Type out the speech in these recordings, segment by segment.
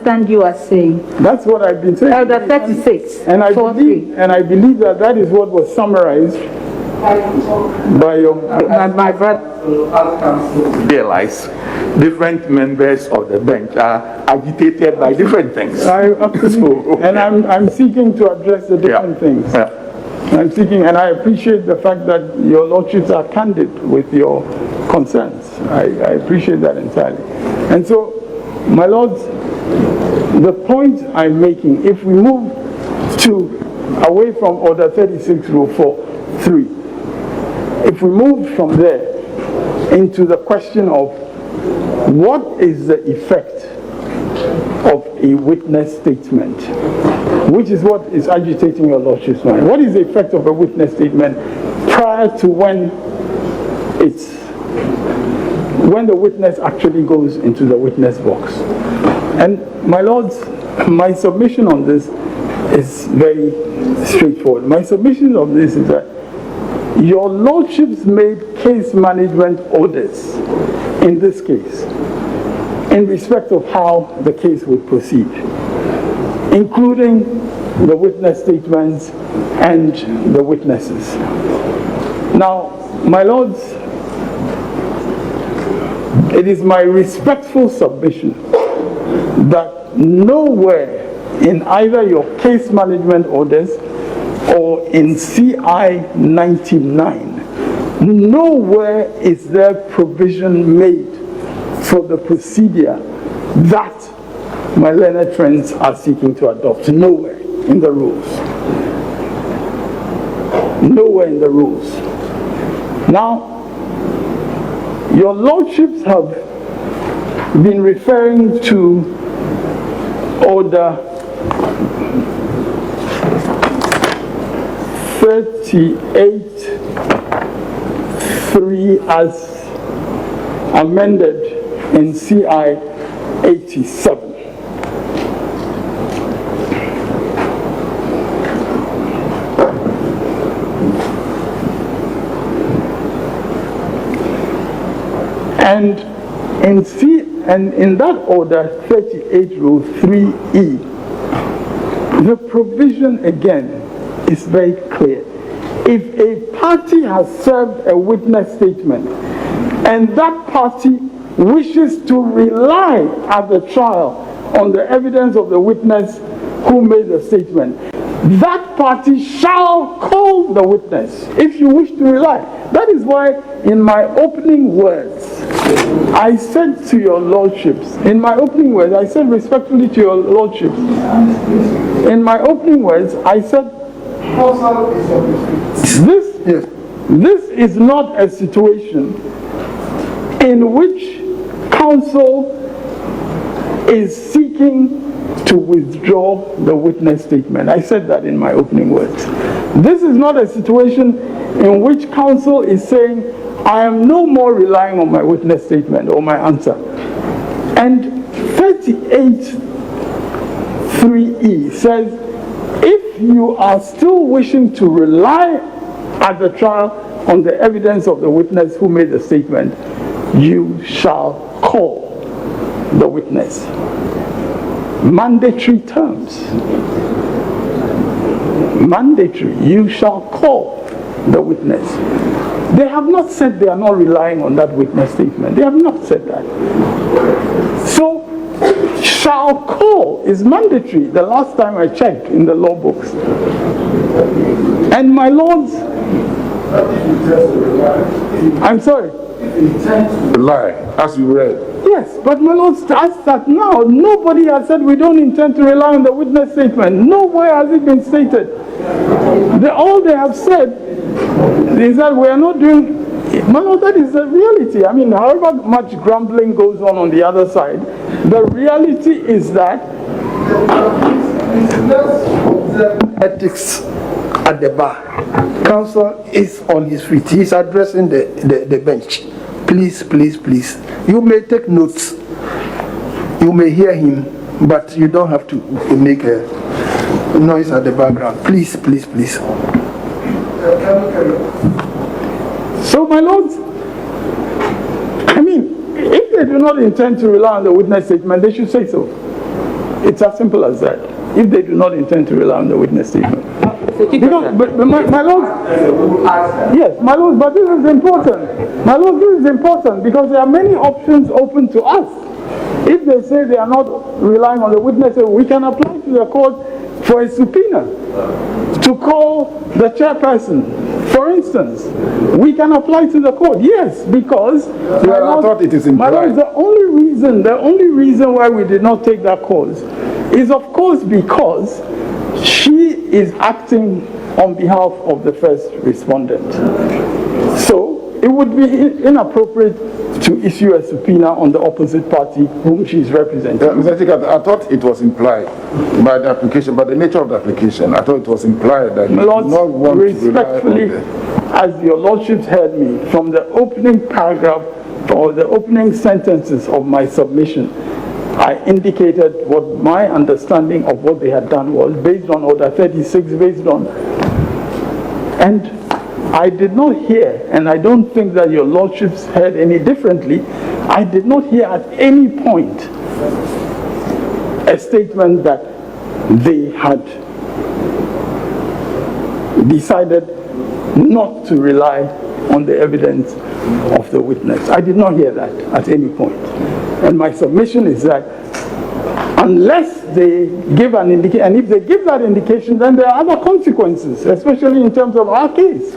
understand you are saying. That's what I've been saying. Elder 36. And I believe that is what was summarized by my brother. Realize different members of the bench are agitated by different things. And I'm seeking to address the different things. Yeah. I'm seeking, and I appreciate the fact that your lordships are candid with your concerns. I appreciate that entirely. And so, my lords, the point I'm making, if we move away from Order 36, Rule 4.3, if we move from there into the question of what is the effect of a witness statement, which is what is agitating your lordship's mind. What is the effect of a witness statement prior to when the witness actually goes into the witness box? And my lords, my submission on this is very straightforward. My submission on this is that your lordships made case management orders in this case in respect of how the case would proceed, including the witness statements and the witnesses. Now, my lords, it is my respectful submission that nowhere in either your case management orders or in CI 99, nowhere is there provision made for the procedure that my learned friends are seeking to adopt. Nowhere in the rules. Nowhere in the rules. Now, your lordships have been referring to Order 38.3 as amended in CI 87. And in that order, 38 Rule 3E, the provision again is very clear. If a party has served a witness statement and that party wishes to rely at the trial on the evidence of the witness who made the statement, that party shall call the witness if you wish to rely. That is why in my opening words, I said to your lordships, in my opening words, I said respectfully to your lordships, in my opening words, I said, this is not a situation in which counsel is seeking to withdraw the witness statement. I said that in my opening words. This is not a situation in which counsel is saying, I am no more relying on my witness statement or my answer. And 38.3E says, if you are still wishing to rely at the trial on the evidence of the witness who made the statement, you shall call the witness. Mandatory terms. Mandatory. You shall call the witness. They have not said they are not relying on that witness statement. They have not said that. So, shall call is mandatory. The last time I checked in the law books. And my lords, I'm sorry. Lie, as you read. Yes, but my lords, as that now, nobody has said we don't intend to rely on the witness statement. Nowhere has it been stated. All they have said is that we are not doing. My lord, that is the reality. I mean, however much grumbling goes on the other side, the reality is that ethics at the bar. Counsel is on his feet. He's addressing the bench. Please, please, please. You may take notes. You may hear him, but you don't have to make a noise at the background. Please, please, please. So, my lords, I mean, if they do not intend to rely on the witness statement, they should say so. It's as simple as that. If they do not intend to rely on the witness statement. Because, but my Lord, yes, my Lord, but this is important. My Lord, this is important because there are many options open to us. If they say they are not relying on the witness, we can apply to the court for a subpoena to call the chairperson. For instance, we can apply to the court. Yes, because I thought it is implied. my Lord, the only reason why we did not take that course is, of course, because she is acting on behalf of the first respondent. So it would be inappropriate to issue a subpoena on the opposite party whom she is representing. Mr. Tsikata, I thought it was implied by the application, by the nature of the application. I thought it was implied that you do not want to respectfully, as your lordships heard me, from the opening paragraph or the opening sentences of my submission, I indicated what my understanding of what they had done was based on Order 36, based on, and I did not hear, and I don't think that your lordships heard any differently, I did not hear at any point a statement that they had decided not to rely on the evidence of the witness. I did not hear that at any point. And my submission is that unless they give an indication, and if they give that indication, then there are other consequences, especially in terms of our case.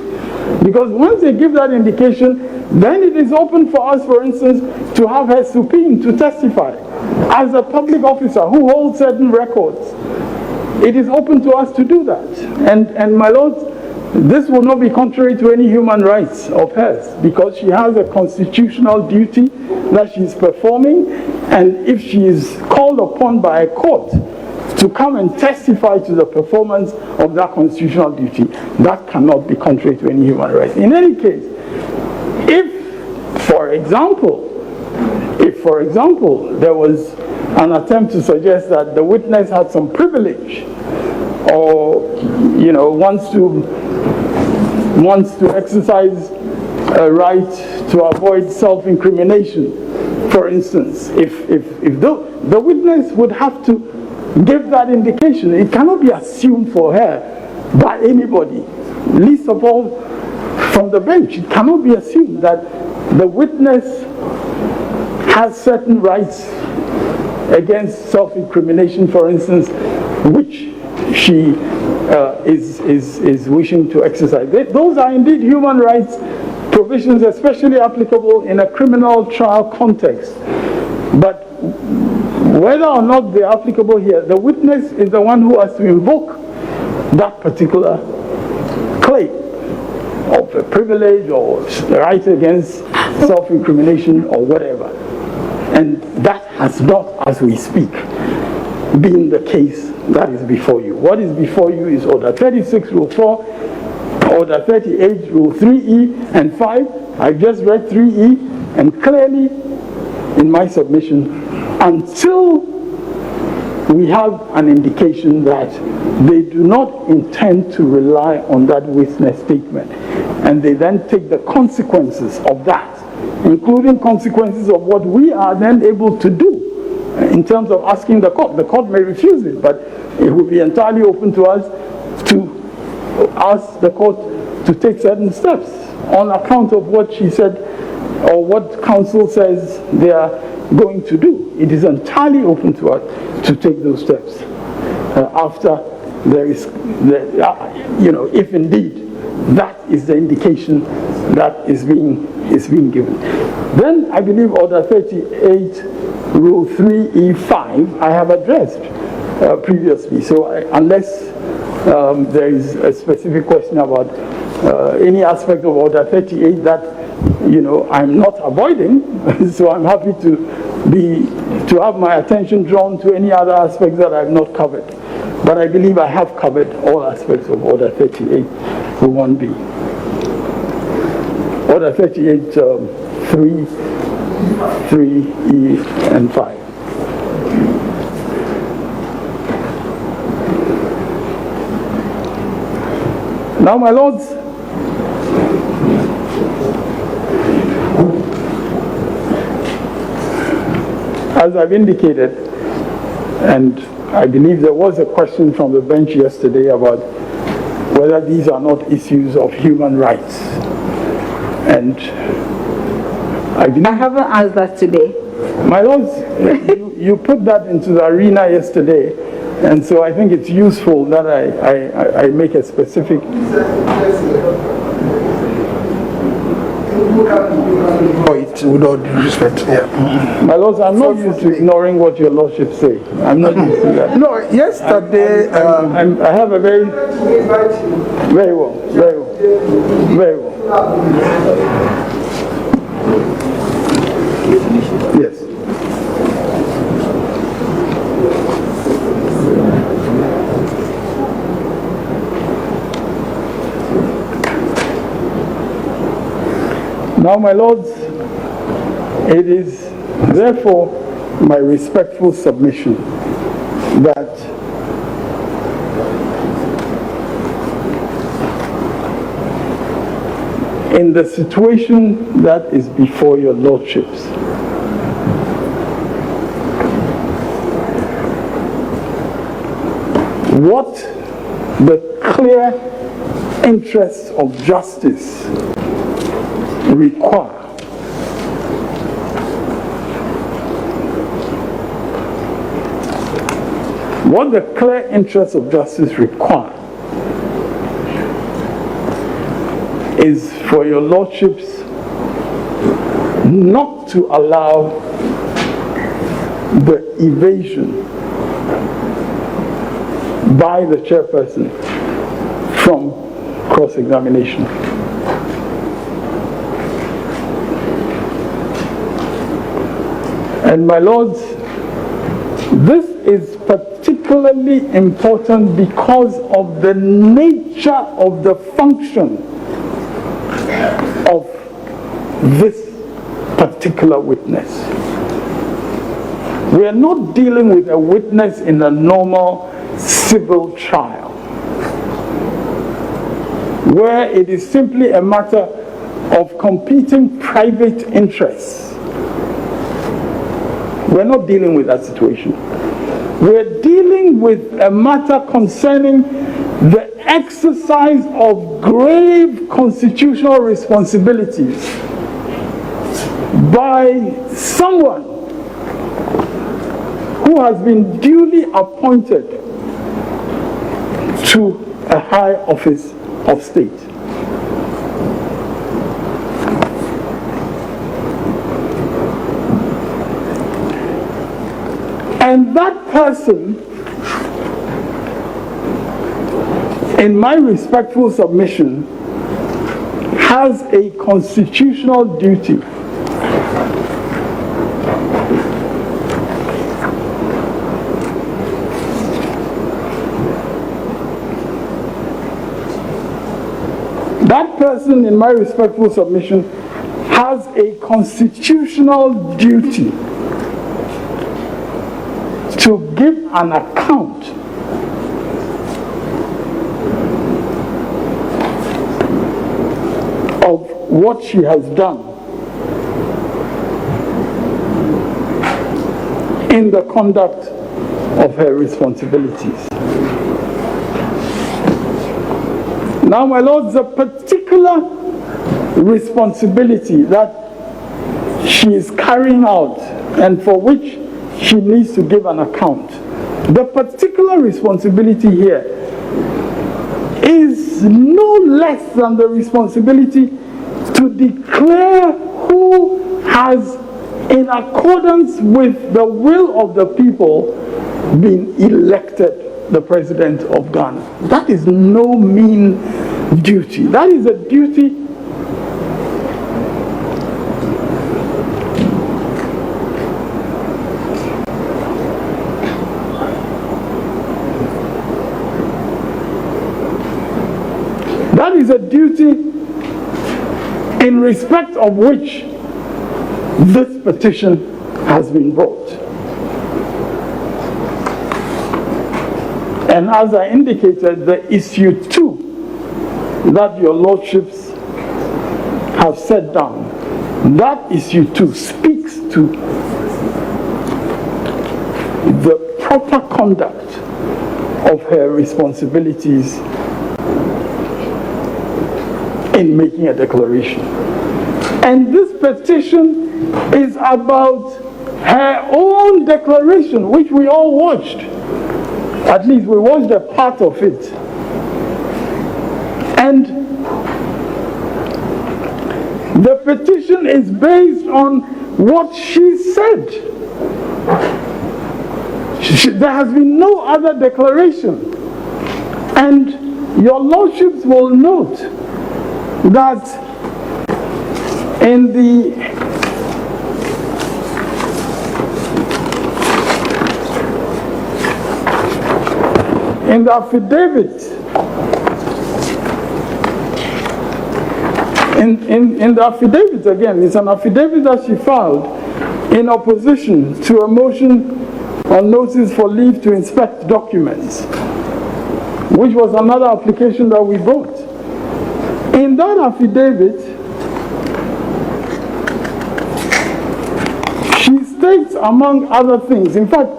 Because once they give that indication, then it is open for us, for instance, to have her subpoenaed to testify. As a public officer who holds certain records, it is open to us to do that. And my lords, this will not be contrary to any human rights of hers, because she has a constitutional duty that she is performing, and if she is called upon by a court to come and testify to the performance of that constitutional duty, that cannot be contrary to any human rights. In any case, if, for example, there was an attempt to suggest that the witness had some privilege, or wants to exercise a right to avoid self-incrimination, for instance, if the witness would have to give that indication. It cannot be assumed for her by anybody, least of all from the bench. It cannot be assumed that the witness has certain rights against self-incrimination, for instance, which she is wishing to exercise. Those are indeed human rights provisions, especially applicable in a criminal trial context. But whether or not they're applicable here, the witness is the one who has to invoke that particular claim of a privilege or right against self-incrimination or whatever. And that has not, as we speak, been the case that is before you. What is before you is Order 36, Rule 4, Order 38, Rule 3E and 5. I've just read 3E, and clearly in my submission, until we have an indication that they do not intend to rely on that witness statement, and they then take the consequences of that, including consequences of what we are then able to do in terms of asking the court. The court may refuse it, but it will be entirely open to us to ask the court to take certain steps on account of what she said or what counsel says they are going to do. It is entirely open to us to take those steps after there is, if indeed that is the indication that is being given. Then I believe Order 38, Rule 3E5, I have addressed previously. So unless there is a specific question about any aspect of Order 38 that I'm not avoiding, so I'm happy to have my attention drawn to any other aspects that I've not covered. But I believe I have covered all aspects of Order 38 for 1B. Order 38, 3E and 5. Now, my lords, as I've indicated, and I believe there was a question from the bench yesterday about whether these are not issues of human rights. And I haven't asked that today. My lords, you put that into the arena yesterday, and so I think it's useful that I make a specific. With all due respect, yeah. My lords, I'm not used to ignoring what your lordship say. I'm not used to that. No, yesterday, I have a very well. Yes. Now, my lords, it is therefore my respectful submission that in the situation that is before your lordships, what the clear interests of justice require is for your lordships not to allow the evasion by the chairperson from cross-examination. And my lords, this is particularly important because of the nature of the function of this particular witness. We are not dealing with a witness in a normal civil trial, where it is simply a matter of competing private interests. We're not dealing with that situation. We're dealing with a matter concerning the exercise of grave constitutional responsibilities by someone who has been duly appointed to a high office of state. And that person, in my respectful submission, has a constitutional duty that person, in my respectful submission, has a constitutional duty to give an account of what she has done in the conduct of her responsibilities. Now, my lords, the particular responsibility that she is carrying out and for which she needs to give an account, the particular responsibility here is no less than the responsibility to declare who has, in accordance with the will of the people, been elected the president of Ghana. That is no mean duty. That is a duty in respect of which this petition has been brought. And as I indicated, the issue 2 that your lordships have set down, that issue 2 speaks to the proper conduct of her responsibilities in making a declaration. And this petition is about her own declaration, which we all watched. At least we watched a part of it. And the petition is based on what she said. There has been no other declaration. And your lordships will note that in the affidavit, in the affidavit again, it's an affidavit that she filed in opposition to a motion on notice for leave to inspect documents, which was another application that we brought. In that affidavit, she states, among other things, in fact,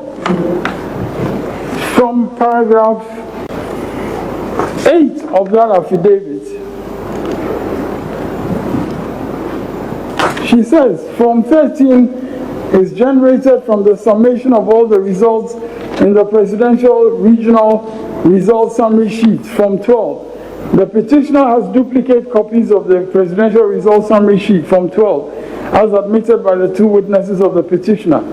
from paragraph 8 of that affidavit, she says, Form 13 is generated from the summation of all the results in the Presidential Regional Results Summary Sheet. Form 12. The petitioner has duplicate copies of the Presidential Results Summary Sheet. Form 12, as admitted by the two witnesses of the petitioner.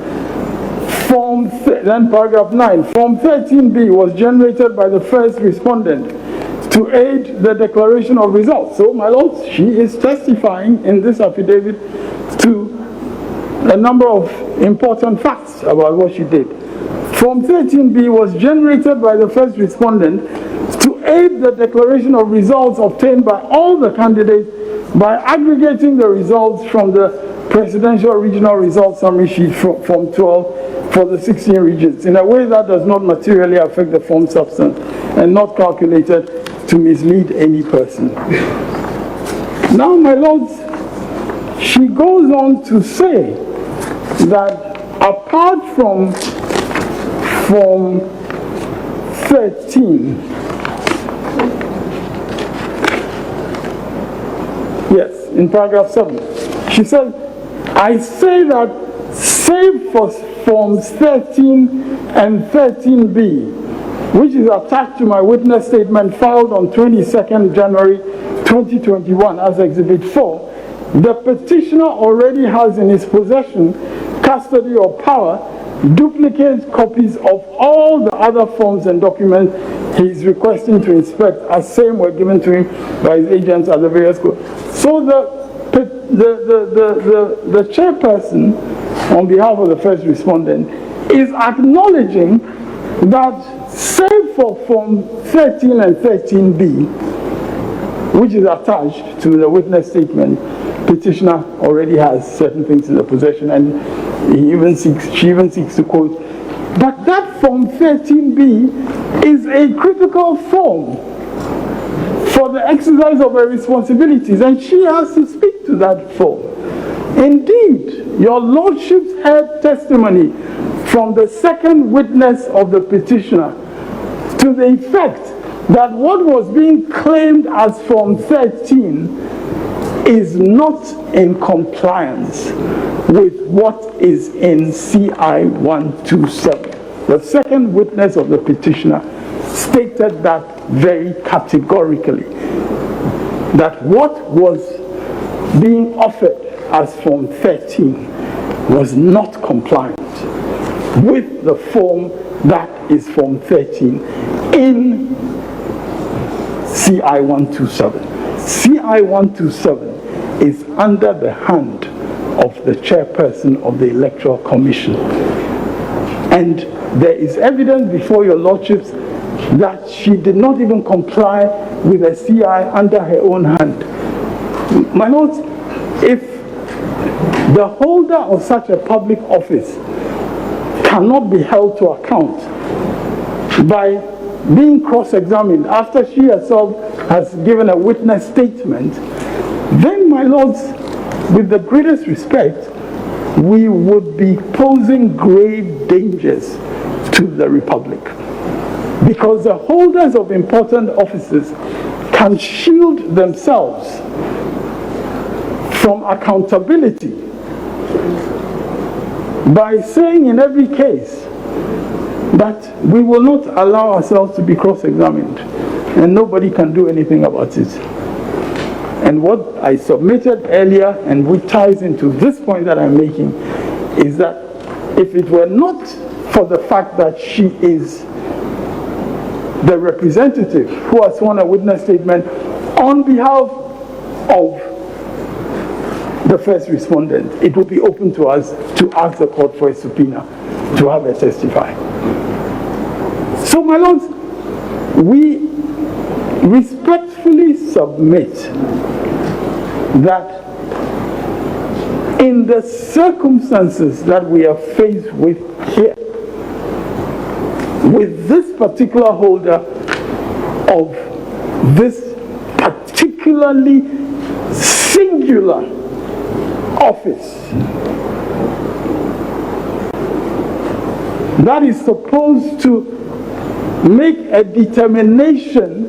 Then paragraph 9. Form 13B was generated by the first respondent to aid the declaration of results. So, my lords, she is testifying in this affidavit to a number of important facts about what she did. Form 13B was generated by the first respondent to aid the declaration of results obtained by all the candidates by aggregating the results from the Presidential Regional Results Summary Sheet Form 12 for the 16 regions in a way that does not materially affect the form substance and not calculated to mislead any person. Now, my lords, she goes on to say that apart from Form 13, yes, in paragraph 7, she said, I say that save for Forms 13 and 13B, which is attached to my witness statement filed on 22nd January 2021 as Exhibit 4, the petitioner already has in his possession, custody or power, duplicate copies of all the other forms and documents he is requesting to inspect, as same were given to him by his agents at the various courts. So the chairperson, on behalf of the first respondent, is acknowledging that save for Form 13 and 13B, which is attached to the witness statement, petitioner already has certain things in the possession, and she even seeks to quote. But that Form 13B is a critical form for the exercise of her responsibilities, and she has to speak to that form. Indeed, your lordships heard testimony from the second witness of the petitioner to the effect that what was being claimed as Form 13 is not in compliance with what is in CI 127. The second witness of the petitioner stated that very categorically, that what was being offered as Form 13 was not compliant with the form that is Form 13 in CI 127. CI 127 is under the hand of the chairperson of the Electoral Commission. And there is evidence before your lordships that she did not even comply with the CI under her own hand. My lords, if the holder of such a public office cannot be held to account by being cross-examined after she herself has given a witness statement, then, my lords, with the greatest respect, we would be posing grave dangers to the Republic. Because the holders of important offices can shield themselves from accountability by saying in every case that we will not allow ourselves to be cross-examined and nobody can do anything about it. And what I submitted earlier, and which ties into this point that I'm making, is that if it were not for the fact that she is the representative who has sworn a witness statement on behalf of the first respondent, it would be open to us to ask the court for a subpoena to have her testify. So, my lords, we respectfully submit that in the circumstances that we are faced with here, with this particular holder of this particularly singular office that is supposed to make a determination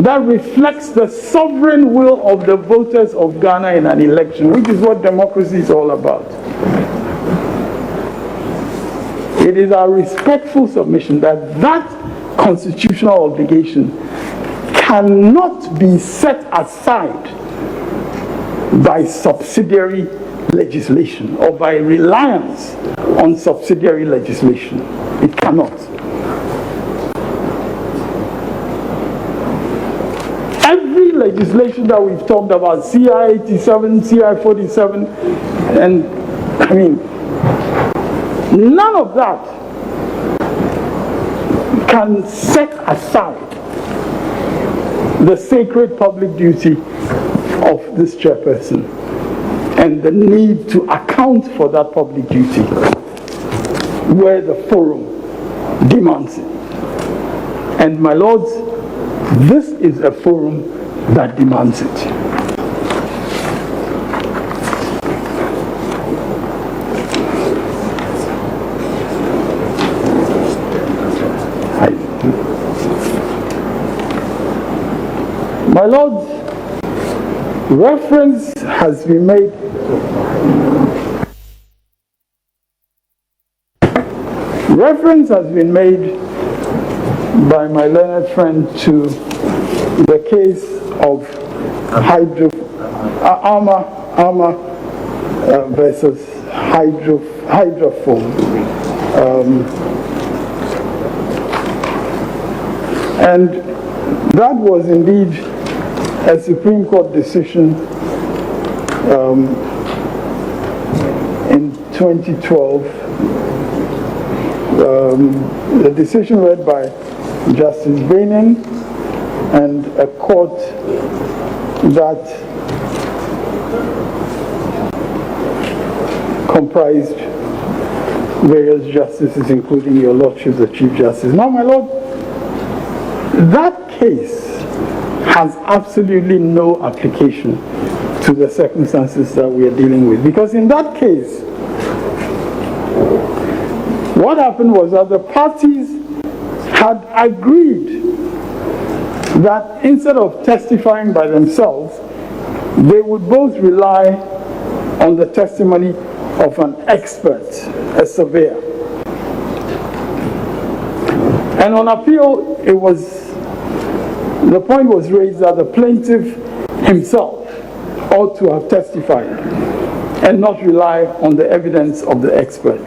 that reflects the sovereign will of the voters of Ghana in an election, which is what democracy is all about. It is our respectful submission that that constitutional obligation cannot be set aside by subsidiary legislation or by reliance on subsidiary legislation. It cannot. Every legislation that we've talked about, CI 87, CI 47, and I mean, none of that can set aside the sacred public duty of this chairperson and the need to account for that public duty where the forum demands it. And my lords, this is a forum that demands it. My lords, reference has been made by my learned friend to the case of armor versus hydrofoam. And that was indeed a Supreme Court decision in 2012. The decision read by Justice Baining and a court that comprised various justices, including your Lordship, the Chief Justice. Now, my Lord, that case has absolutely no application to the circumstances that we are dealing with. Because in that case, what happened was that the parties had agreed that instead of testifying by themselves, they would both rely on the testimony of an expert, a surveyor. And on appeal, the point was raised that the plaintiff himself ought to have testified and not rely on the evidence of the expert.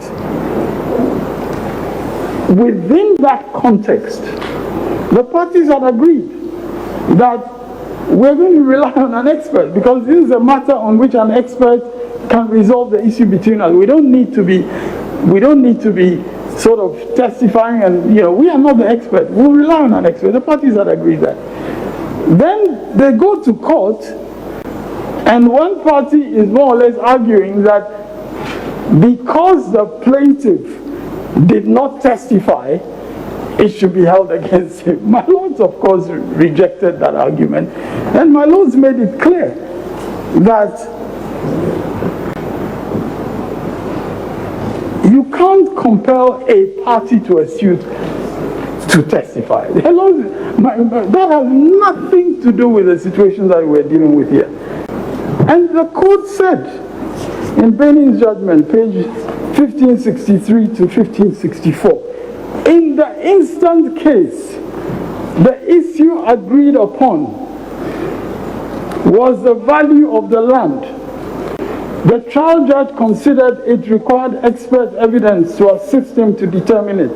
Within that context, the parties had agreed that we're going to rely on an expert because this is a matter on which an expert can resolve the issue between us. We don't need to be sort of testifying and, we are not the expert. We'll rely on an expert. The parties had agreed that. Then they go to court and one party is more or less arguing that because the plaintiff did not testify, it should be held against him. My lords, of course, rejected that argument. And my lords made it clear that You can't compel a party to a suit to testify. That has nothing to do with the situation that we're dealing with here. And the court said in Bening's judgment, page 1563 to 1564, in the instant case, the issue agreed upon was the value of the land. The trial judge considered it required expert evidence to assist him to determine it.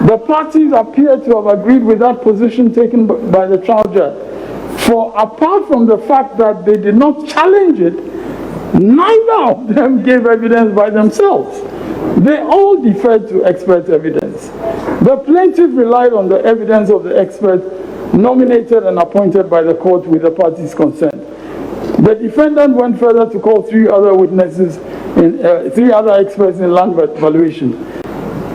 The parties appear to have agreed with that position taken by the trial judge. For apart from the fact that they did not challenge it, neither of them gave evidence by themselves. They all deferred to expert evidence. The plaintiff relied on the evidence of the expert nominated and appointed by the court with the parties' consent. The defendant went further to call three other experts in land valuation.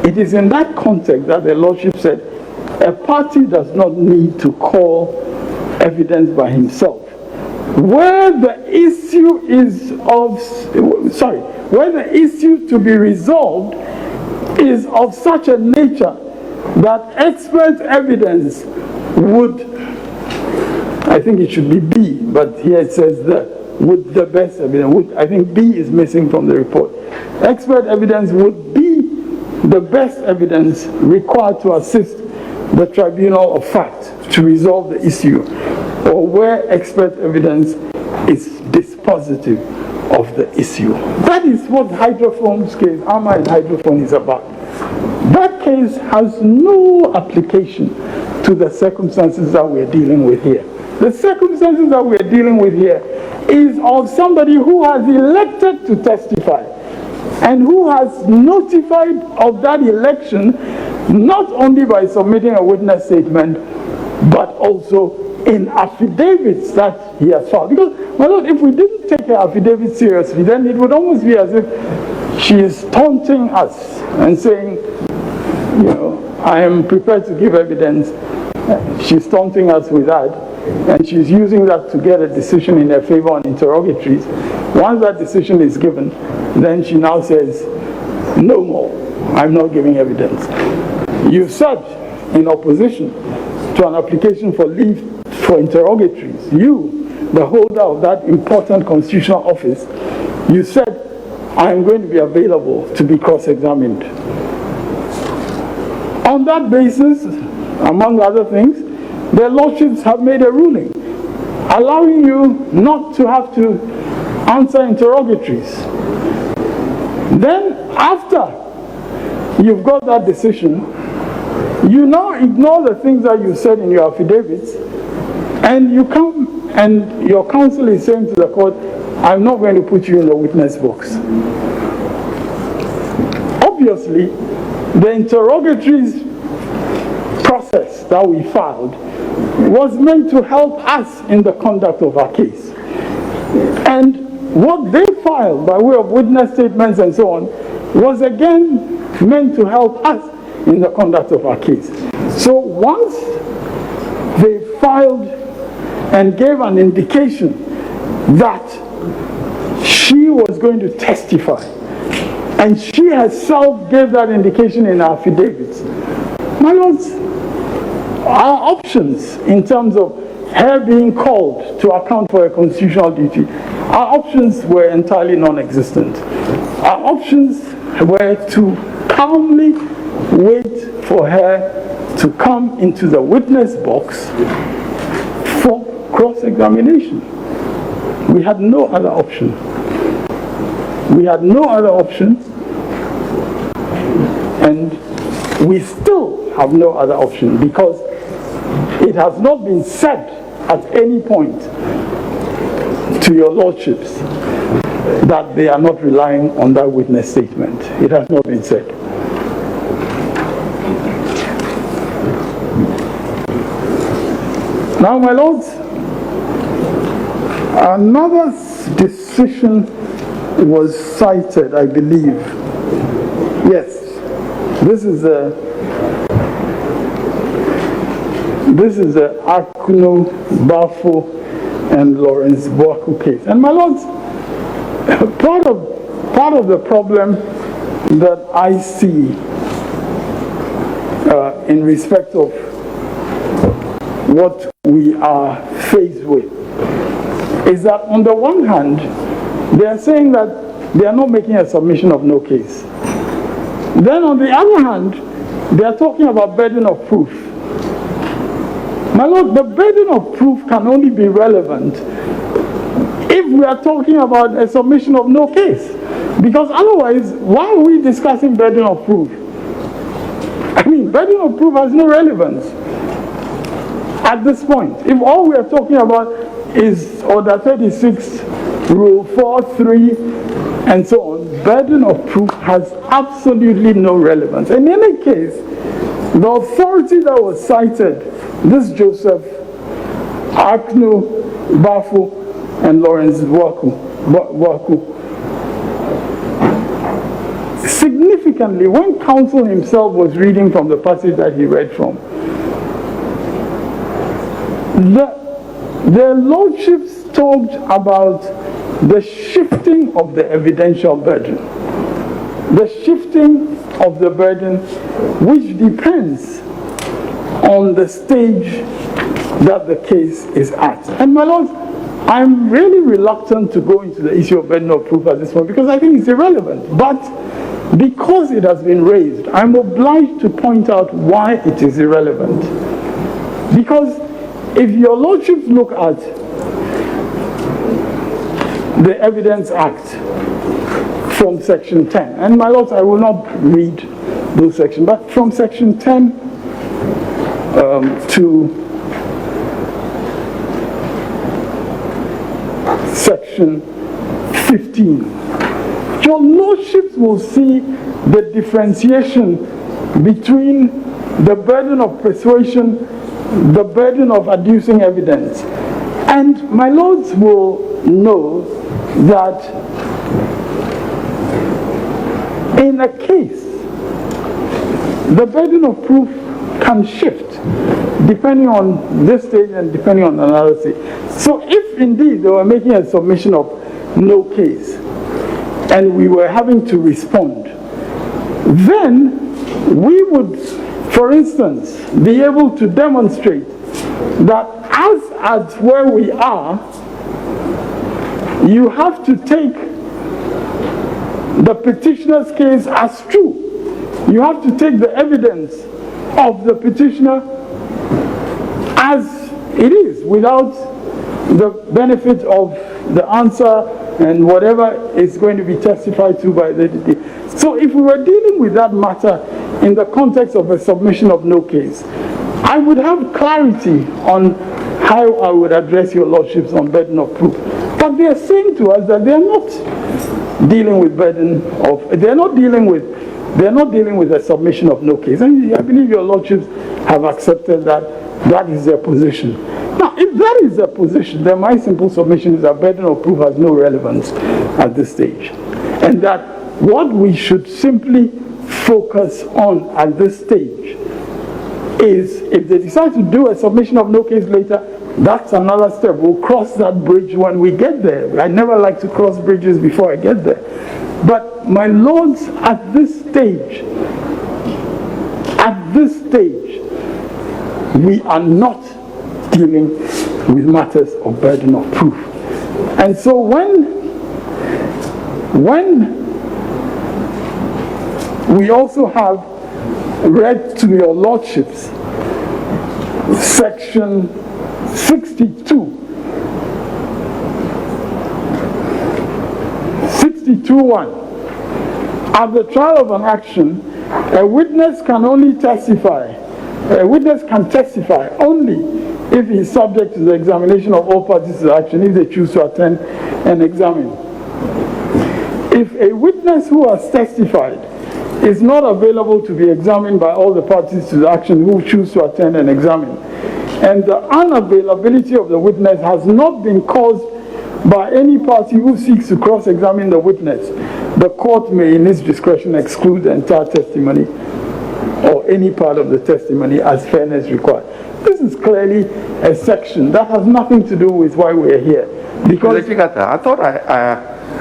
It is in that context that the Lordship said a party does not need to call evidence by himself. Where the issue to be resolved is of such a nature that expert evidence would, I think it should be B, but here it says would the best evidence, I think B is missing from the report. Expert evidence would be the best evidence required to assist the tribunal of fact to resolve the issue, or where expert evidence is dispositive of the issue. That is what Hydrophone's case, Armour and Hydrophone, is about. That case has no application to the circumstances that we're dealing with here. The circumstances that we're dealing with here is of somebody who has elected to testify and who has notified of that election not only by submitting a witness statement but also in affidavits that he has filed. Because, my Lord, if we didn't take her affidavit seriously, then it would almost be as if she is taunting us and saying, I am prepared to give evidence. She's taunting us with that, and she's using that to get a decision in her favor on interrogatories. Once that decision is given, then she now says, no more, I'm not giving evidence. You said in opposition to an application for leave for interrogatories, you, the holder of that important constitutional office, you said, I am going to be available to be cross-examined. On that basis, among other things, their lordships have made a ruling allowing you not to have to answer interrogatories. Then, after you've got that decision, you now ignore the things that you said in your affidavits, and you come and your counsel is saying to the court, I'm not going to put you in the witness box. Obviously, the interrogatories process that we filed was meant to help us in the conduct of our case. And what they filed by way of witness statements and so on was again meant to help us in the conduct of our case. So once they filed and gave an indication that she was going to testify, and she herself gave that indication in her affidavits, my lords, our options in terms of her being called to account for a constitutional duty, our options were entirely non-existent. Our options were to calmly wait for her to come into the witness box for cross-examination. We had no other option. We had no other option, and we still have no other option, because it has not been said at any point to your lordships that they are not relying on that witness statement. It has not been said. Now, my lords, another decision was cited, I believe. Yes, this is a Akuno, Bafo, and Lawrence Boaku case. And my lords, part of the problem that I see in respect of what we are faced with is that on the one hand, they are saying that they are not making a submission of no case. Then on the other hand, they are talking about burden of proof. My Lord, the burden of proof can only be relevant if we are talking about a submission of no case. Because otherwise, why are we discussing burden of proof? I mean, burden of proof has no relevance at this point. If all we are talking about is Order 36, Rule 4.3, and so on, burden of proof has absolutely no relevance. In any case, the authority that was cited, this Joseph, Aknu, Bafu, and Lawrence Waku, significantly, when counsel himself was reading from the passage that he read from, the lordships talked about the shifting of the evidential burden. The shifting of the burden, which depends on the stage that the case is at. And my lords, I'm really reluctant to go into the issue of burden of proof at this point because I think it's irrelevant. But because it has been raised, I'm obliged to point out why it is irrelevant. Because if your lordships look at the Evidence Act from Section 10, and my lords, I will not read those sections, but from Section 10 to Section 15, your lordships will see the differentiation between the burden of persuasion, the burden of adducing evidence. And my lords will know that in a case, the burden of proof can shift depending on this stage and depending on another stage. So if indeed they were making a submission of no case and we were having to respond, then we would, for instance, be able to demonstrate that as at where we are, you have to take the petitioner's case as true. You have to take the evidence of the petitioner as it is, without the benefit of the answer and whatever is going to be testified to by the DD. So if we were dealing with that matter in the context of a submission of no case, I would have clarity on how I would address your lordships on burden of proof. But they are saying to us that they are not dealing with burden of, they are not dealing with a submission of no case. And I believe your lordships have accepted that that is their position. Now, if that is their position, then my simple submission is that burden of proof has no relevance at this stage. And that what we should simply focus on at this stage is, if they decide to do a submission of no case later, that's another step. We'll cross that bridge when we get there. I never like to cross bridges before I get there. But my lords, at this stage, we are not dealing with matters of burden of proof. And so when we also have read to your lordships section 62.1, at the trial of an action, a witness can testify only if he is subject to the examination of all parties to the action, if they choose to attend and examine. If a witness who has testified is not available to be examined by all the parties to the action who choose to attend and examine, and the unavailability of the witness has not been caused by any party who seeks to cross-examine the witness, the court may in its discretion exclude the entire testimony or any part of the testimony as fairness requires. This is clearly a section that has nothing to do with why we're here. Because Tsatsu Tsikata, I thought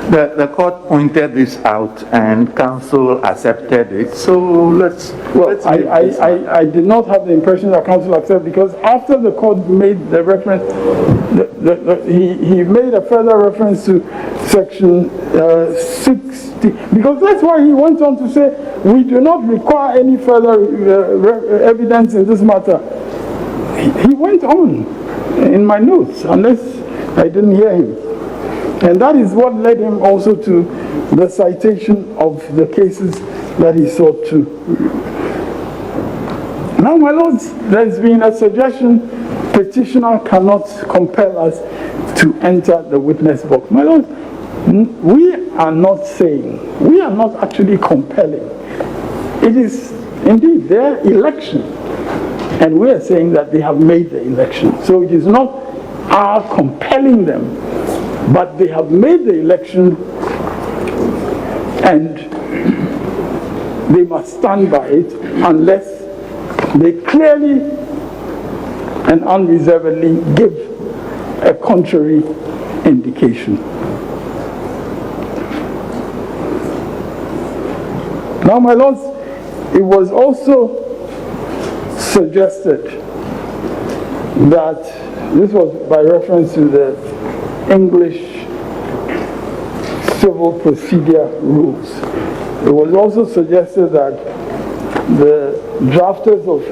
The court pointed this out and council accepted it. So let's leave this one. I did not have the impression that council accepted, because after the court made the reference, he made a further reference to section 60, because that's why he went on to say, we do not require any further evidence in this matter. He went on in my notes, unless I didn't hear him. And that is what led him also to the citation of the cases that he sought to. Now, my lords, there's been a suggestion petitioner cannot compel us to enter the witness box. My lords, we are not actually compelling. It is indeed their election. And we are saying that they have made the election. So it is not our compelling them, but they have made the election and they must stand by it unless they clearly and unreservedly give a contrary indication. Now, my lords, it was also suggested that, this was by reference to the English civil procedure rules. It was also suggested that the drafters of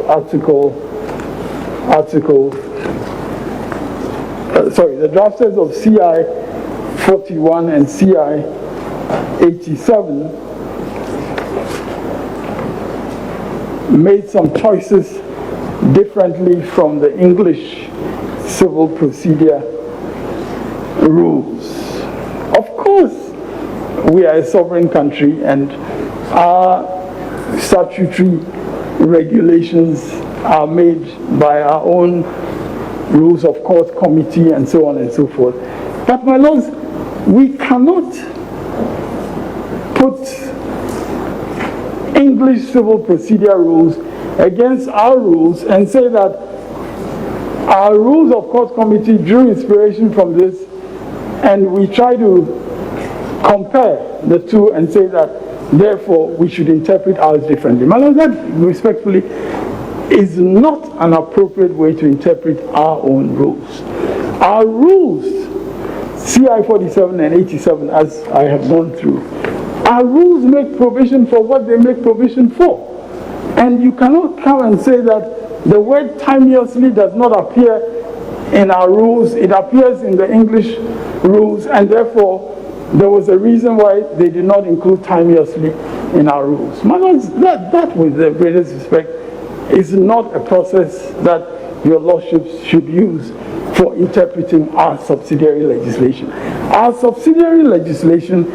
the drafters of CI 41 and CI 87 made some choices differently from the English civil procedure rules. Of course, we are a sovereign country and our statutory regulations are made by our own rules of court committee and so on and so forth. But my lords, we cannot put English civil procedure rules against our rules and say that our rules of court committee drew inspiration from this, and we try to compare the two and say that therefore we should interpret ours differently. My lord, that respectfully is not an appropriate way to interpret our own rules. Our rules, CI 47 and 87, as I have gone through, our rules make provision for what they make provision for. And you cannot come and say that the word timeously does not appear in our rules. It appears in the English rules, and therefore there was a reason why they did not include timeously in our rules. My lords, that with the greatest respect is not a process that your lordships should use for interpreting our subsidiary legislation. Our subsidiary legislation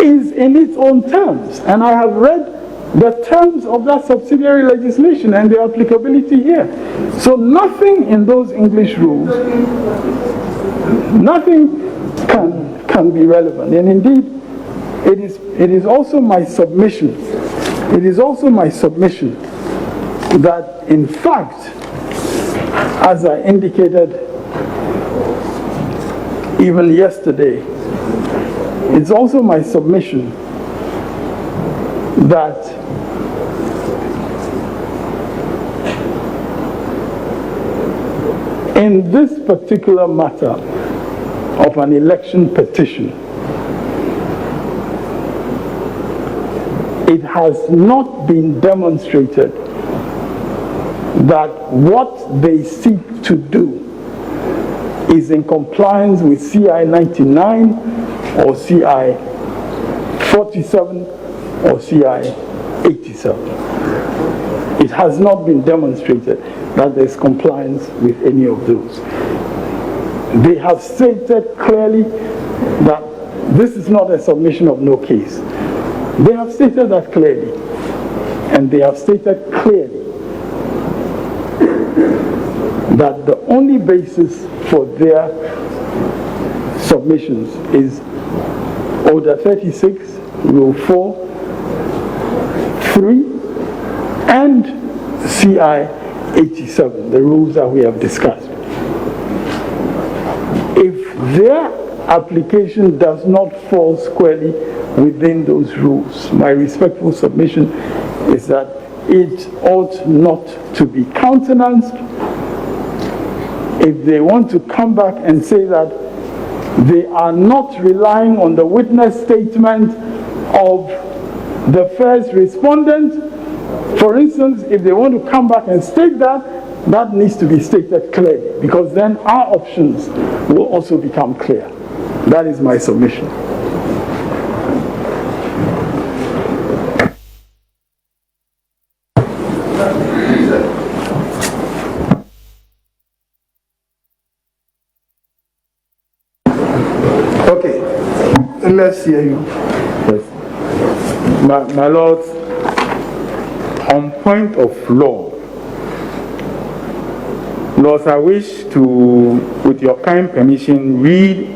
is in its own terms, and I have read the terms of that subsidiary legislation and the applicability here. So nothing in those English rules, nothing can be relevant. And indeed, it is also my submission. It is also my submission that, in fact, as I indicated even yesterday, it's also my submission that in this particular matter of an election petition, it has not been demonstrated that what they seek to do is in compliance with CI 99 or CI 47 or CI 87. It has not been demonstrated that there is compliance with any of those. They have stated clearly that this is not a submission of no case. They have stated that clearly, and they have stated clearly that the only basis for their submissions is Order 36, Rule 4, 3, and CI 87, the rules that we have discussed. If their application does not fall squarely within those rules. My respectful submission is that it ought not to be countenanced. If they want to come back and say that they are not relying on the witness statement of the first respondent, for instance, if they want to come back and state that, that needs to be stated clearly, because then our options will also become clear. That is my submission. Okay, let's hear you. Yes. My Lord, on point of law, Lord, I wish to, with your kind permission, read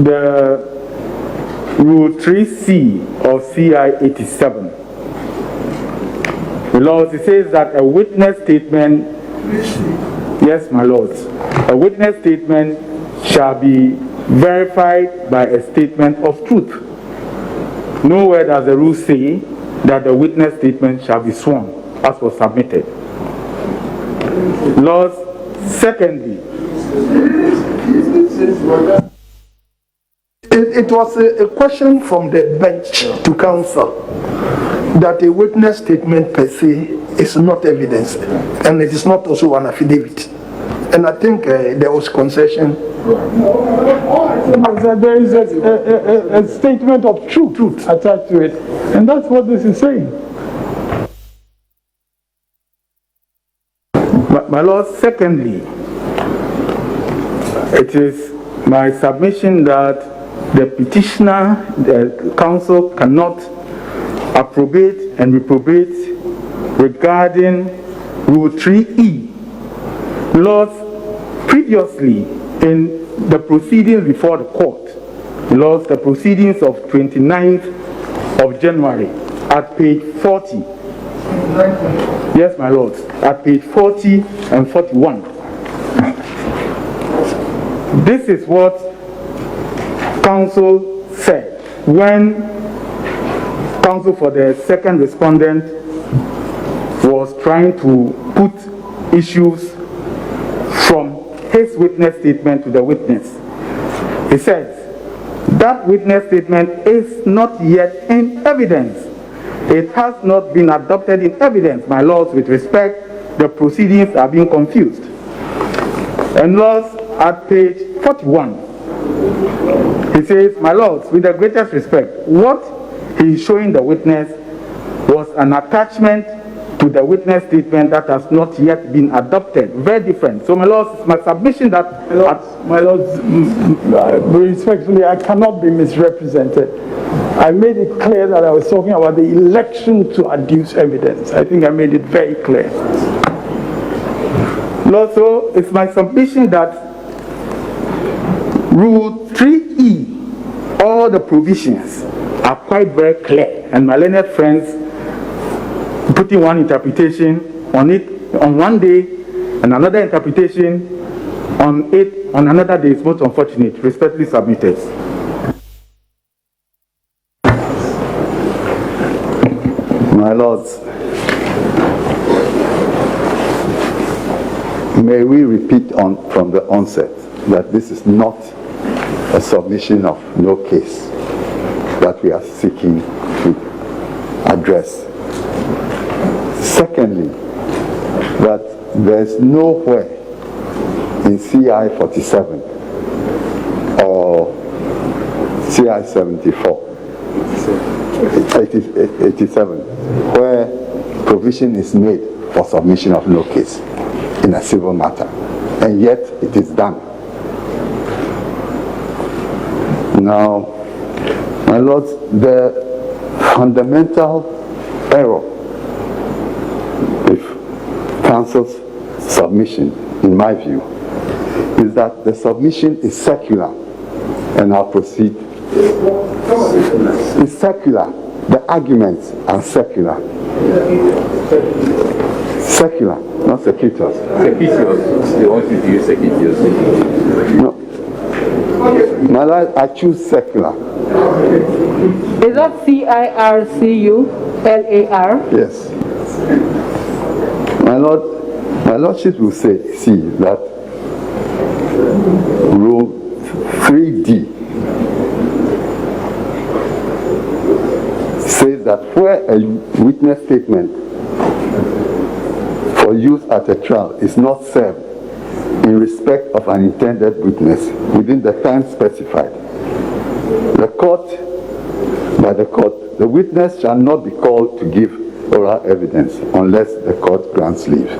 the Rule 3C of CI 87. Lord, it says that a witness statement, yes, my Lord, a witness statement shall be verified by a statement of truth. Nowhere does the rule say that the witness statement shall be sworn, as was submitted. Lord, secondly, It was a question from the bench to counsel that a witness statement per se is not evidence, and it is not also an affidavit. And I think there was concession. There is a statement of truth attached to it, and that's what this is saying. My Lord, secondly, it is my submission that the petitioner, the counsel, cannot approbate and reprobate regarding Rule 3E. Lord, previously in the proceedings before the court, Lord, the proceedings of 29th of January at page 40. Yes, my Lord, at page 40 and 41. This is what counsel said when counsel for the second respondent was trying to put issues from his witness statement to the witness. He says, that witness statement is not yet in evidence. It has not been adopted in evidence, my lords. With respect, the proceedings are being confused. And lords, at page 41, he says, my lords, with the greatest respect, what he is showing the witness was an attachment to the witness statement that has not yet been adopted. Very different. So, my lords, my submission that... My lords, respectfully, I cannot be misrepresented. I made it clear that I was talking about the election to adduce evidence. I think I made it very clear. Lord, so it's my submission that Rule 3E, all the provisions are quite very clear, and my learned friends putting one interpretation on it on one day and another interpretation on it on another day is most unfortunate. Respectfully submitted. My lords, may we repeat from the onset that this is not a submission of no case that we are seeking to address. Secondly, that there is nowhere in CI 47 or CI 74 87 where provision is made for submission of no case in a civil matter, and yet it is done. Now, my lords, the fundamental error with counsel's submission, in my view, is that the submission is secular, and I'll proceed. It's secular. The arguments are secular. Secular, not sequitur. Sequitious. They want you to use sequitious. No. My Lord, I choose secular. Is that CIRCULAR? Yes. My Lordship will see that rule 3D says that where a witness statement for use at a trial is not served in respect of an intended witness within the time specified, by the court, the witness shall not be called to give oral evidence unless the court grants leave.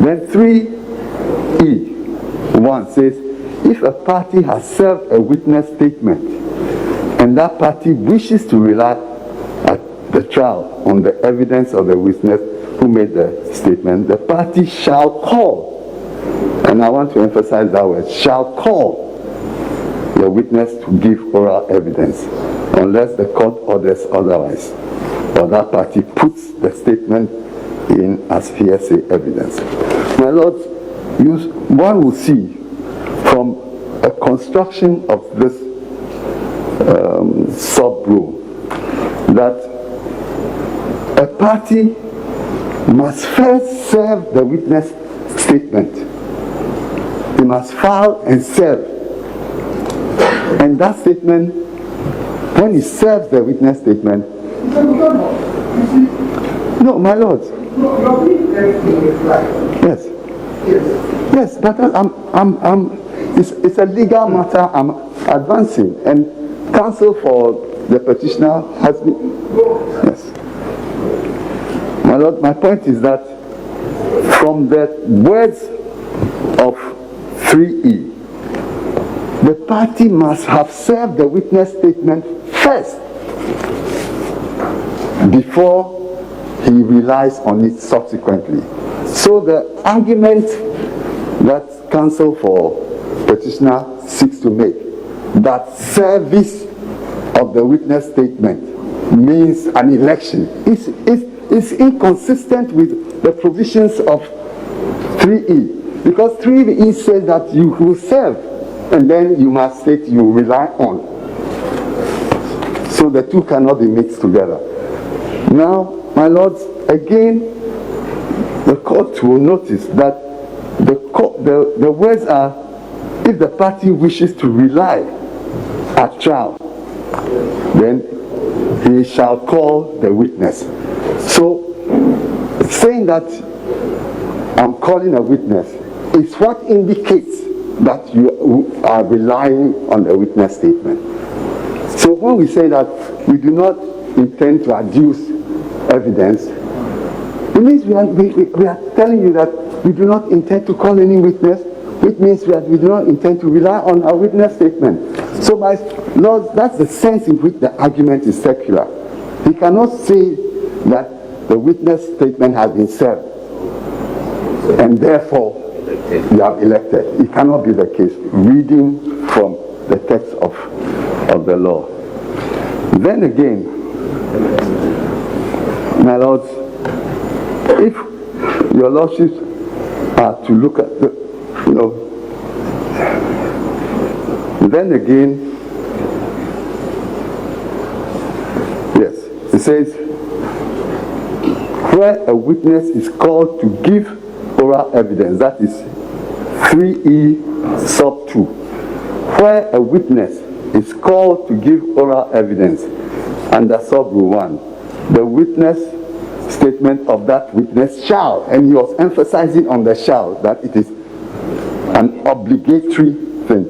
Then 3E1 says, if a party has served a witness statement and that party wishes to rely at the trial on the evidence of the witness who made the statement, the party shall call, and I want to emphasize that word, shall call the witness to give oral evidence unless the court orders otherwise, or that party puts the statement in as hearsay evidence. My lords, one will see from a construction of this sub-rule that a party must first serve the witness statement. He must file and serve. And that statement, when he serves the witness statement, no, my lords. Yes. Yes, but it's a legal matter I'm advancing, and counsel for the petitioner has been. Yes. My lord, my point is that from the words of 3E, the party must have served the witness statement first before he relies on it subsequently. So the argument that counsel for petitioner seeks to make, that service of the witness statement means an election, is inconsistent with the provisions of 3E. Because 3E says that you will serve, and then you must state you rely on. So the two cannot be mixed together. Now, my lords, again, the court will notice that the words are, if the party wishes to rely at trial, then he shall call the witness. So, saying that I'm calling a witness is what indicates that you are relying on the witness statement. So when we say that we do not intend to adduce evidence, it means we are telling you that we do not intend to call any witness, which means that we do not intend to rely on our witness statement. So my lords, that's the sense in which the argument is secular. He cannot say that the witness statement has been served and therefore you have elected. It cannot be the case, reading from the text of the law. Then again, my lords, if your lordships are to look at the, then again, yes, it says, where a witness is called to give oral evidence, that is 3E sub 2. Where a witness is called to give oral evidence under sub rule 1, the witness statement of that witness shall, and he was emphasizing on the shall, that it is an obligatory thing.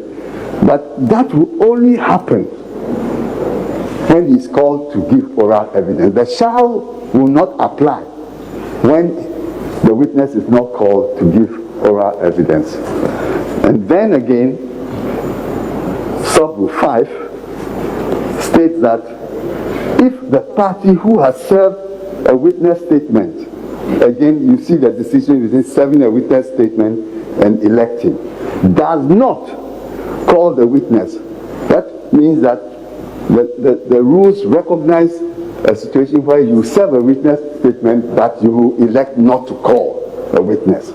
But that will only happen when he is called to give oral evidence. The shall will not apply when the witness is not called to give oral evidence. And then again, sub 5 states that if the party who has served a witness statement, again you see the decision between serving a witness statement and electing, does not call the witness, that means that the rules recognize a situation where you serve a witness statement that you elect not to call a witness.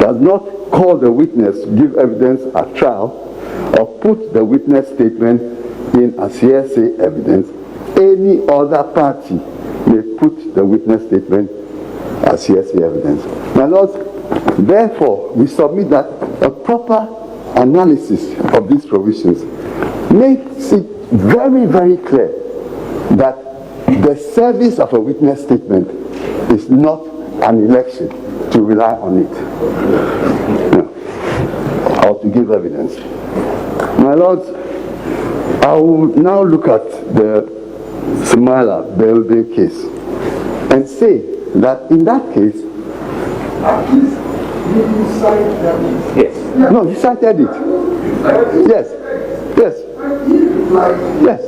Does not call the witness to give evidence at trial or put the witness statement in as hearsay evidence. Any other party may put the witness statement as hearsay evidence. My lords, therefore, we submit that a proper analysis of these provisions makes it very, very clear that the service of a witness statement is not an election to rely on it, or to give evidence. My lords, I will now look at the Smala Belbe case and say that in that case, Yes. no, he cited it. Yes, yes, yes.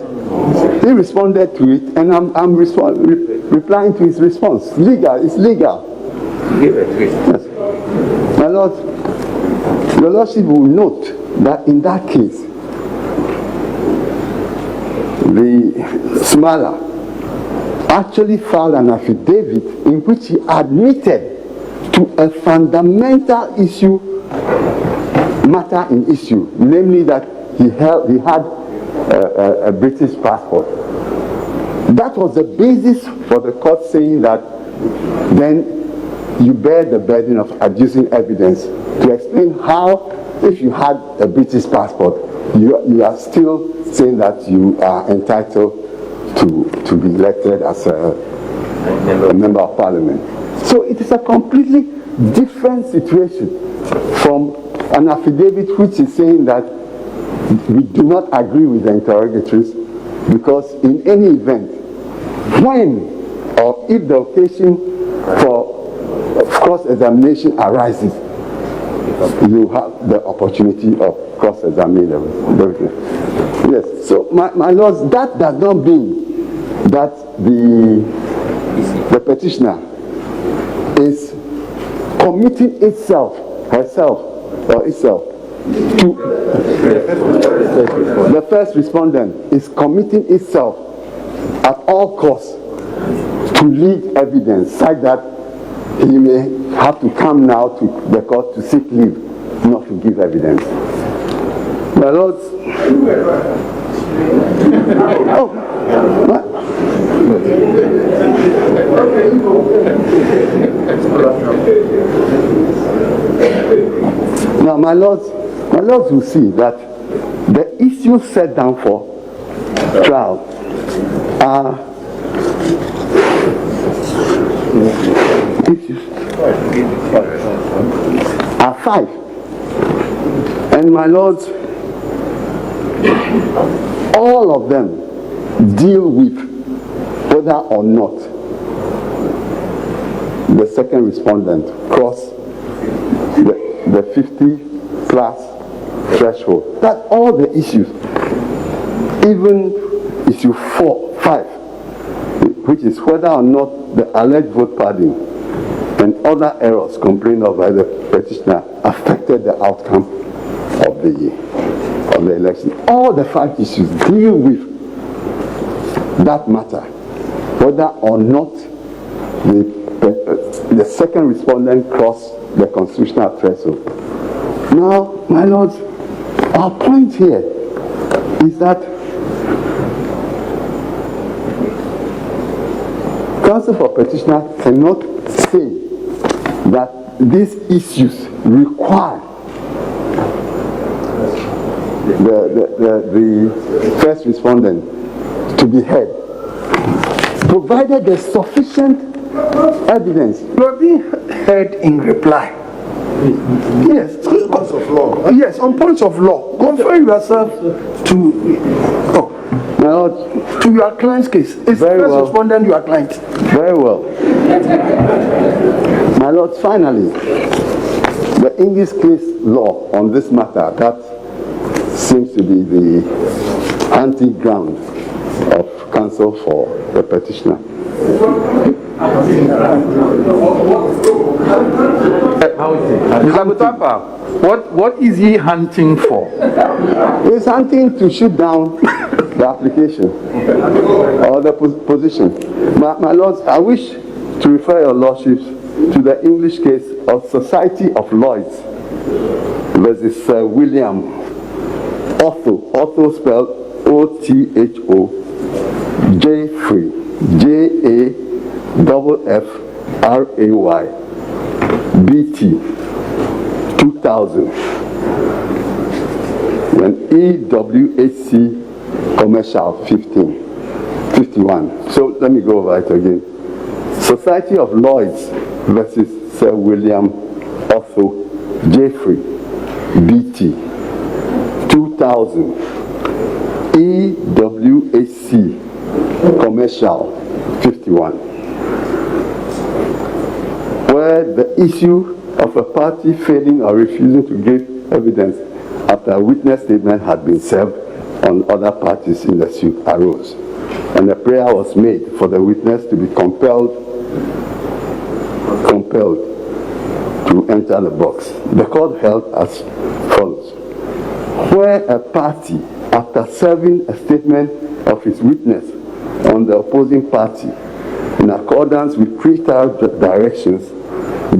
He responded to it, and I'm replying to his response. Legal, it's legal. Give a twist. Yes. My Lord, your Lordship will note that in that case, the Smala actually filed an affidavit in which he admitted to a fundamental matter in issue, namely that he had a British passport. That was the basis for the court saying that then you bear the burden of adducing evidence to explain how, if you had a British passport, you are still saying that you are entitled to be elected as a member of parliament. So it is a completely different situation from an affidavit which is saying that we do not agree with the interrogatories because in any event, when or if the occasion for cross-examination arises, you have the opportunity of cross-examining the witness. Yes, so my lords, that does not mean that the petitioner is committing herself to the first respondent is committing itself at all costs to lead evidence such that he may have to come now to the court to seek leave not to give evidence. My lords, now my lords will see that the issues set down for trial are five. And my lords, all of them deal with whether or not the second respondent crossed the 50 plus threshold. That all the issues, even issue 5, which is whether or not the alleged vote padding and other errors complained of by the petitioner affected the outcome of the election. All the 5 issues deal with that matter, whether or not the second respondent crossed the constitutional threshold. Now, my lords, our point here is that counsel for petitioner cannot say that these issues require the first respondent to be heard, provided there's sufficient evidence. You are being heard in reply. Yes. On points of law. Yes, on points of law. Confer yourself to your client's case. It's Very first well. respondent, your client. Very well. My lord, finally, the English case law on this matter, that seems to be the anti-ground of counsel for the petitioner. What is he hunting for? He's hunting to shoot down the application or the position. My lords, I wish to refer your lordships to the English case of Society of Lloyds versus Sir William Otho spelled O-T-H-O, Jeffrey, J-A-F-F-R-A-Y, B-T, 2000, and EWHC Commercial 51. So let me go over it again. Society of Lloyds versus Sir William Otho Jeffrey, B.T. 2000, EWHC Commercial 51, where the issue of a party failing or refusing to give evidence after a witness statement had been served on other parties in the suit arose, and a prayer was made for the witness to be compelled to enter the box. The court held as follows: where a party, after serving a statement of his witness on the opposing party in accordance with pre-trial directions,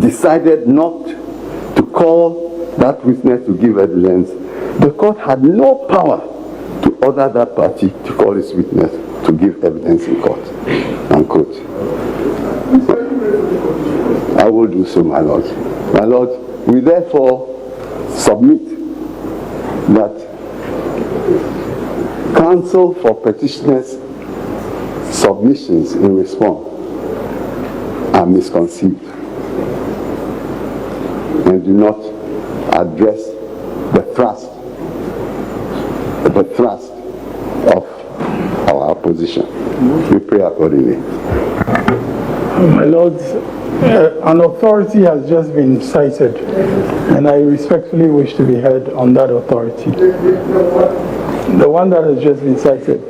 decided not to call that witness to give evidence, the court had no power to order that party to call his witness to give evidence in court. Unquote. I will do so, my lord. My lord, we therefore submit that counsel for petitioners' submissions in response are misconceived and do not address the thrust of our position. We pray accordingly. My lords, an authority has just been cited, and I respectfully wish to be heard on that authority. The one that has just been cited.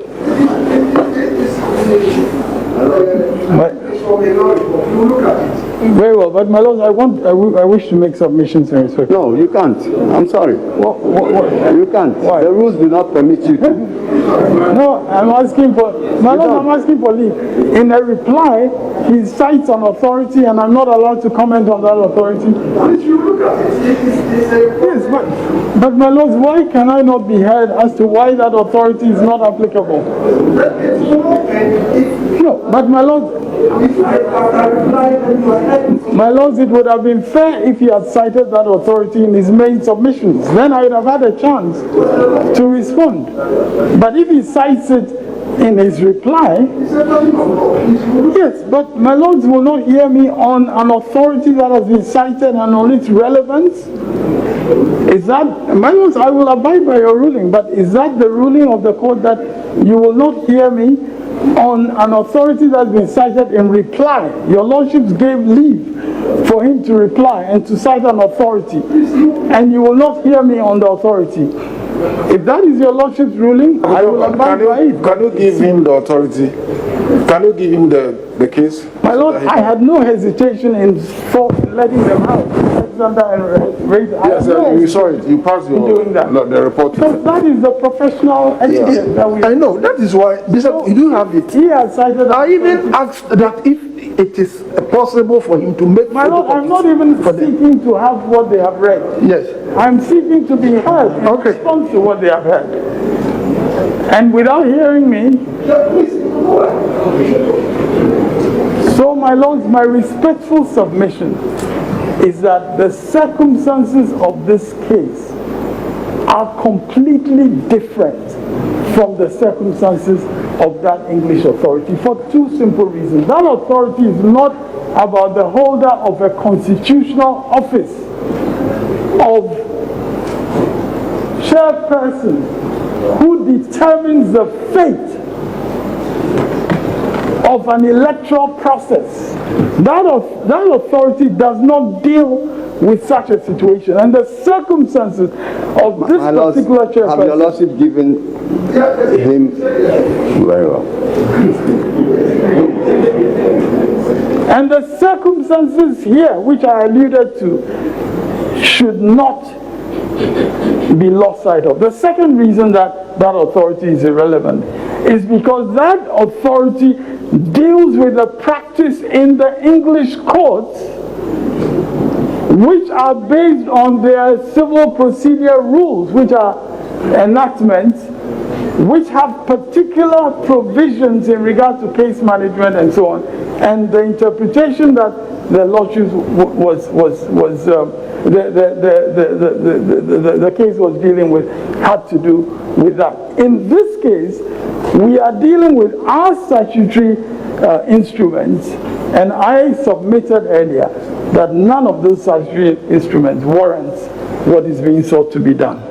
Very well, but my lords, I wish to make submissions in respect. No, you can't. I'm sorry. You can't. Why? The rules do not permit you to. No, I'm asking for, my lord, I'm asking for leave. In a reply, he cites an authority, and I'm not allowed to comment on that authority. Yes, but my lords, why can I not be heard as to why that authority is not applicable? No, but my lord, it would have been fair if he had cited that authority in his main submissions. Then I would have had a chance to respond. But if he cites it in his reply, yes, but my lords will not hear me on an authority that has been cited and on its relevance. Is that, my lords, I will abide by your ruling, but is that the ruling of the court, that you will not hear me on an authority that's been cited in reply? Your lordships gave leave for him to reply and to cite an authority, and you will not hear me on the authority. If that is your lordship's ruling, I will abide by it. Can you give him the authority? Can you give him the case? My lord, I had no hesitation in letting them out. Yes, you saw it. You passed the report. So that is the professional etiquette that we... I know. That is why, Bishop, you do have it. He has cited... I even asked that if it is possible for him to make... My lord, I'm not even seeking to have what they have read. Yes. I'm seeking to be heard in response to what they have heard. And without hearing me... So, my lords, my respectful submission is that the circumstances of this case are completely different from the circumstances of that English authority for two simple reasons. That authority is not about the holder of a constitutional office, of chairperson who determines the fate of an electoral process. That authority does not deal with such a situation, and the circumstances of this particular chairperson. Have your lordship given him very well? And the circumstances here, which I alluded to, should not be lost sight of. The second reason that authority is irrelevant is because that authority deals with the practice in the English courts, which are based on their civil procedure rules, which are enactments, which have particular provisions in regard to case management and so on. And the interpretation that the lawsuit the case was dealing with had to do with that. In this case, we are dealing with our statutory instruments, and I submitted earlier that none of those statutory instruments warrants what is being sought to be done.